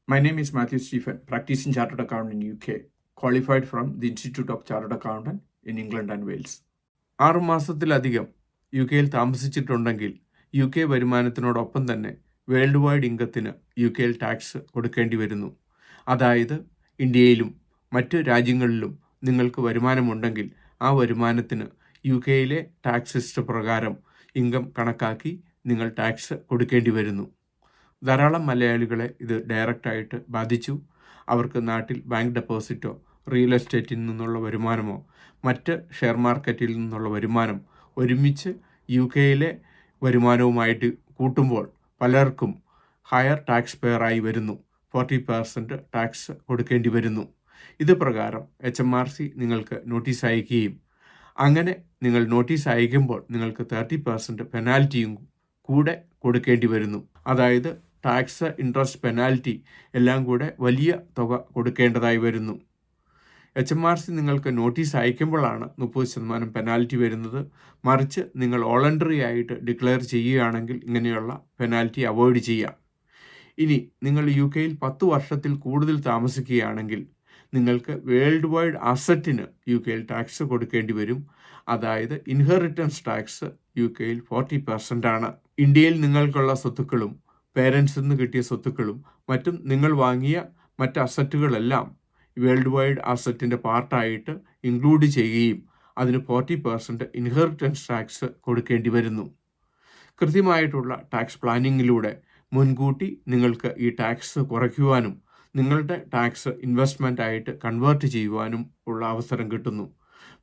My name is Matthew Stephen, practicing chartered accountant in UK, qualified from the Institute of Chartered Accountant in England and Wales. 6 മാസത്തിലധികം U കെയിൽ താമസിച്ചിട്ടുണ്ടെങ്കിൽ U K വരുമാനത്തിനോടൊപ്പം തന്നെ world wide ഇൻകത്തിന് U കെയിൽ tax കൊടുക്കേണ്ടി വരുന്നു. അതായത് ഇന്ത്യയിലും മറ്റ് രാജ്യങ്ങളിലും നിങ്ങൾക്ക് വരുമാനമുണ്ടെങ്കിൽ ആ വരുമാനത്തിന് യു കെയിലെ ടാക്സ് സിസ്റ്റം പ്രകാരം ഇൻകം കണക്കാക്കി നിങ്ങൾ ടാക്സ് കൊടുക്കേണ്ടി വരുന്നു. ധാരാളം മലയാളികളെ ഇത് ഡയറക്റ്റായിട്ട് ബാധിച്ചു. അവർക്ക് നാട്ടിൽ ബാങ്ക് ഡെപ്പോസിറ്റോ റിയൽ എസ്റ്റേറ്റിൽ നിന്നുള്ള വരുമാനമോ മറ്റ് ഷെയർ മാർക്കറ്റിൽ നിന്നുള്ള വരുമാനം ഒരുമിച്ച് യു കെയിലെ വരുമാനവുമായിട്ട് കൂട്ടുമ്പോൾ പലർക്കും ഹയർ ടാക്സ് പെയറായി വരുന്നു. 40% ടാക്സ് കൊടുക്കേണ്ടി വരുന്നു. ഇത് പ്രകാരം HMRC നിങ്ങൾക്ക് നോട്ടീസ് അയക്കുകയും അങ്ങനെ നിങ്ങൾ നോട്ടീസ് അയക്കുമ്പോൾ നിങ്ങൾക്ക് 30% പെനാൽറ്റിയും കൂടെ കൊടുക്കേണ്ടി വരുന്നു. അതായത് ടാക്സ്, ഇൻട്രസ്റ്റ്, പെനാൽറ്റി എല്ലാം കൂടെ വലിയ തുക കൊടുക്കേണ്ടതായി വരുന്നു. HMRC നിങ്ങൾക്ക് നോട്ടീസ് അയക്കുമ്പോഴാണ് 30% പെനാൽറ്റി വരുന്നത്. മറിച്ച് നിങ്ങൾ വോളണ്ടറി ആയിട്ട് ഡിക്ലെയർ ചെയ്യുകയാണെങ്കിൽ ഇങ്ങനെയുള്ള പെനാൽറ്റി അവോയ്ഡ് ചെയ്യാം. ഇനി നിങ്ങൾ യു കെയിൽ 10 വർഷത്തിൽ കൂടുതൽ താമസിക്കുകയാണെങ്കിൽ നിങ്ങൾക്ക് വേൾഡ് വൈഡ് അസറ്റിന് യു കെയിൽ ടാക്സ് കൊടുക്കേണ്ടി വരും. അതായത് ഇൻഹെറിറ്റൻസ് ടാക്സ് യു കെയിൽ 40% ആണ്. ഇന്ത്യയിൽ നിങ്ങൾക്കുള്ള സ്വത്തുക്കളും പേരൻസിൽ നിന്ന് കിട്ടിയ സ്വത്തുക്കളും മറ്റും നിങ്ങൾ വാങ്ങിയ മറ്റ് അസറ്റുകളെല്ലാം വേൾഡ് വൈഡ് അസറ്റിൻ്റെ പാർട്ടായിട്ട് ഇൻക്ലൂഡ് ചെയ്യുകയും അതിന് 40% ഇൻഹെറിറ്റൻസ് ടാക്സ് കൊടുക്കേണ്ടി വരുന്നു. കൃത്യമായിട്ടുള്ള ടാക്സ് പ്ലാനിങ്ങിലൂടെ മുൻകൂട്ടി നിങ്ങൾക്ക് ഈ ടാക്സ് കുറയ്ക്കുവാനും നിങ്ങളുടെ ടാക്സ് ഇൻവെസ്റ്റ്മെൻ്റ് ആയിട്ട് കൺവേർട്ട് ചെയ്യുവാനും ഉള്ള അവസരം കിട്ടുന്നു.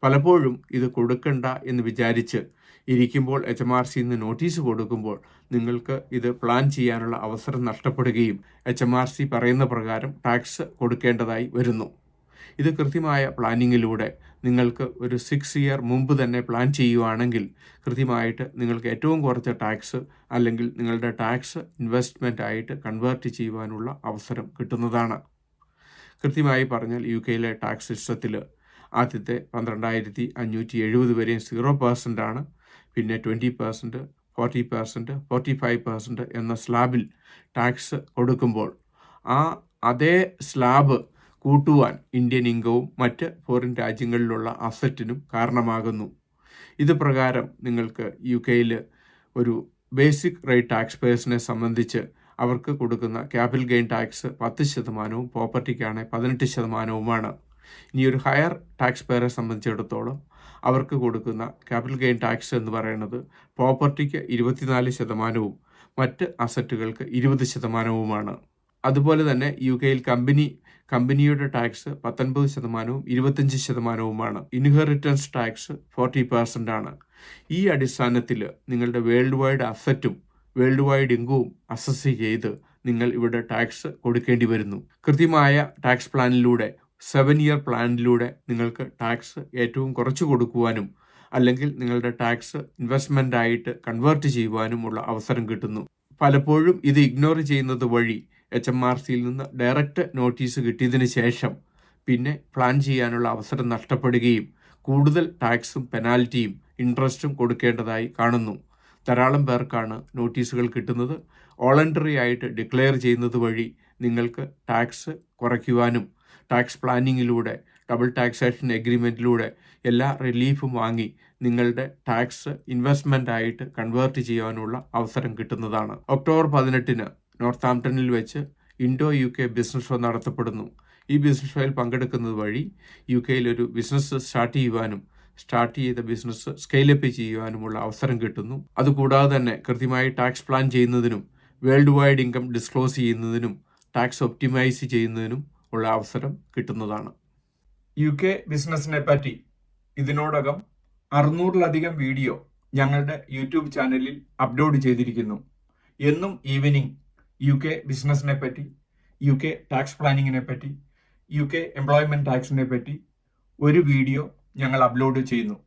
പലപ്പോഴും ഇത് കൊടുക്കണ്ട എന്ന് വിചാരിച്ച് ഇരിക്കുമ്പോൾ HMRC നോട്ടീസ് കൊടുക്കുമ്പോൾ നിങ്ങൾക്ക് ഇത് പ്ലാൻ ചെയ്യാനുള്ള അവസരം നഷ്ടപ്പെടുകയും HMRC പറയുന്ന പ്രകാരം ടാക്സ് കൊടുക്കേണ്ടതായി വരുന്നു. ഇത് കൃത്യമായ പ്ലാനിങ്ങിലൂടെ നിങ്ങൾക്ക് ഒരു 6 ഇയർ മുമ്പ് തന്നെ പ്ലാൻ ചെയ്യുകയാണെങ്കിൽ കൃത്യമായിട്ട് നിങ്ങൾക്ക് ഏറ്റവും കുറച്ച ടാക്സ് അല്ലെങ്കിൽ നിങ്ങളുടെ ടാക്സ് ഇൻവെസ്റ്റ്മെൻ്റ് ആയിട്ട് കൺവേർട്ട് ചെയ്യുവാനുള്ള അവസരം കിട്ടുന്നതാണ്. കൃത്യമായി പറഞ്ഞാൽ യു കെയിലെ ടാക്സ് സിസ്റ്റത്തിൽ ആദ്യത്തെ 12,570 വരെയും 0% ആണ്. പിന്നെ 20%, 40%, 45% എന്ന സ്ലാബിൽ ടാക്സ് കൊടുക്കുമ്പോൾ അതേ സ്ലാബ് കൂട്ടുവാൻ ഇന്ത്യൻ ഇൻകവും മറ്റ് ഫോറിൻ രാജ്യങ്ങളിലുള്ള അസറ്റിനും കാരണമാകുന്നു. ഇത് പ്രകാരം നിങ്ങൾക്ക് യു കെയിൽ ഒരു ബേസിക് റേറ്റ് ടാക്സ് പേഴ്സിനെ സംബന്ധിച്ച് അവർക്ക് കൊടുക്കുന്ന ക്യാപിറ്റൽ ഗെയിൻ ടാക്സ് 10%, പ്രോപ്പർട്ടിക്കാണ് 18%. ഇനി ഒരു ഹയർ ടാക്സ് പെയറെ സംബന്ധിച്ചിടത്തോളം അവർക്ക് കൊടുക്കുന്ന ക്യാപിറ്റൽ ഗെയിൻ ടാക്സ് എന്ന് പറയുന്നത് പ്രോപ്പർട്ടിക്ക് 24%, മറ്റ് അസറ്റുകൾക്ക് 20%. അതുപോലെ തന്നെ യു കെയിൽ കമ്പനിയുടെ ടാക്സ് 19%, 25%. ഇൻഹെറിറ്റൻസ് ടാക്സ് 40% ആണ്. ഈ അടിസ്ഥാനത്തിൽ നിങ്ങളുടെ വേൾഡ് വൈഡ് അസറ്റും വേൾഡ് വൈഡ് ഇൻകവും അസസ് ചെയ്ത് നിങ്ങൾ ഇവിടെ ടാക്സ് കൊടുക്കേണ്ടി വരുന്നു. കൃത്യമായ ടാക്സ് പ്ലാനിലൂടെ 7 ഇയർ പ്ലാനിലൂടെ നിങ്ങൾക്ക് ടാക്സ് ഏറ്റവും കുറച്ച് കൊടുക്കുവാനും അല്ലെങ്കിൽ നിങ്ങളുടെ ടാക്സ് ഇൻവെസ്റ്റ്മെൻ്റ് ആയിട്ട് കൺവേർട്ട് ചെയ്യുവാനുമുള്ള അവസരം കിട്ടുന്നു. പലപ്പോഴും ഇത് ഇഗ്നോർ ചെയ്യുന്നത് വഴി HMRCയിൽ നിന്ന് ഡയറക്റ്റ് നോട്ടീസ് കിട്ടിയതിന് ശേഷം പിന്നെ പ്ലാൻ ചെയ്യാനുള്ള അവസരം നഷ്ടപ്പെടുകയും കൂടുതൽ ടാക്സും പെനാൽറ്റിയും ഇൻട്രസ്റ്റും കൊടുക്കേണ്ടതായി കാണുന്നു. ധാരാളം പേർക്കാണ് നോട്ടീസുകൾ കിട്ടുന്നത്. വോളണ്ടറി ആയിട്ട് ഡിക്ലെയർ ചെയ്യുന്നത് വഴി നിങ്ങൾക്ക് ടാക്സ് കുറയ്ക്കുവാനും ടാക്സ് പ്ലാനിങ്ങിലൂടെ ഡബിൾ ടാക്സേഷൻ എഗ്രിമെൻറ്റിലൂടെ എല്ലാ റിലീഫും വാങ്ങി നിങ്ങളുടെ ടാക്സ് ഇൻവെസ്റ്റ്മെൻ്റ് ആയിട്ട് കൺവേർട്ട് ചെയ്യാനുള്ള അവസരം കിട്ടുന്നതാണ്. ഒക്ടോബർ 18 നോർത്താംപ്ടണിൽ വെച്ച് Indo U K business show നടത്തപ്പെടുന്നു. ഈ ബിസിനസ് ഷോയിൽ പങ്കെടുക്കുന്നത് വഴി യു കെയിൽ ഒരു ബിസിനസ് സ്റ്റാർട്ട് ചെയ്ത ബിസിനസ് സ്കെയിലപ്പ് ചെയ്യുവാനുമുള്ള അവസരം കിട്ടുന്നു. അതുകൂടാതെ തന്നെ കൃത്യമായി ടാക്സ് പ്ലാൻ ചെയ്യുന്നതിനും വേൾഡ് വൈഡ് ഇൻകം ഡിസ്ക്ലോസ് ചെയ്യുന്നതിനും ടാക്സ് ഒപ്റ്റിമൈസ് ചെയ്യുന്നതിനും ഉള്ള അവസരം കിട്ടുന്നതാണ്. യു കെ ബിസിനസ്സിനെ പറ്റി ഇതിനോടകം 600-ലധികം വീഡിയോ ഞങ്ങളുടെ യൂട്യൂബ് ചാനലിൽ അപ്ലോഡ് ചെയ്തിരിക്കുന്നു. എന്നും ഈവനിങ് യു കെ ബിസിനസ്സിനെ പറ്റി, യു കെ ടാക്സ് പ്ലാനിങ്ങിനെ പറ്റി, യു കെ എംപ്ലോയ്മെൻറ്റ് ടാക്സിനെ പറ്റി ഒരു വീഡിയോ ഞങ്ങൾ അപ്ലോഡ് ചെയ്യുന്നു.